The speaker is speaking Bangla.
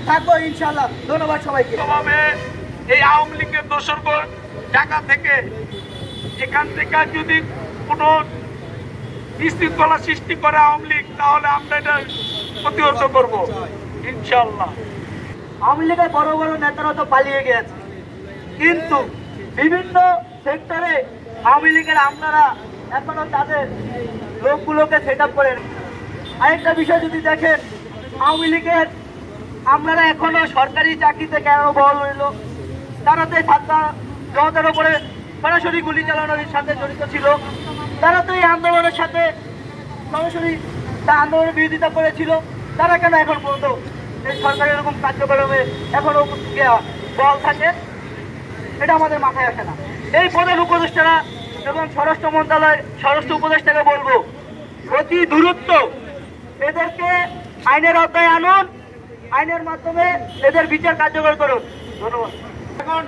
থাকবো ইনশাআল্লাহ। ধন্যবাদ সবাইকে। এই আওয়ামী লীগের দোসর ঢাকা থেকে এখান থেকে যদি কোনো বিশৃঙ্খলা সৃষ্টি করে আওয়ামী লীগ, তাহলে আমরা এটা প্রতিহত করবো ইনশাআল্লাহ। আওয়ামী লীগের বড় বড় নেতারা তো পালিয়ে গেছে, কিন্তু বিভিন্ন সেক্টরে আওয়ামী লীগের আমলারা এখনো তাদের লোকগুলোকে সেট আপ করে। আরেকটা বিষয় যদি দেখেন, আওয়ামী লীগের আমলারা এখনো সরকারি চাকরিতে কেন বল হইল? তারা তো ছাত্র জনতার উপরে সরাসরি গুলি চালানোর সাথে জড়িত ছিল। তারা তো এই আন্দোলনের সাথে সরাসরি আন্দোলনের বিরোধিতা করেছিল। তারা কেন এখন পর্যন্ত এই সরকারের এরকম কার্যক্রমে এখনো বল থাকে? এটা আমাদের মাথায় আসে না। এই প্রধান উপদেষ্টারা এবং স্বরাষ্ট্র মন্ত্রণালয়ের স্বরাষ্ট্র উপদেষ্টাকে বলবো, অতি দূরত্ব এদেরকে আইনের আওতায় আনুন, আইনের মাধ্যমে এদের বিচার কার্যকর করুন। ধন্যবাদ। এখন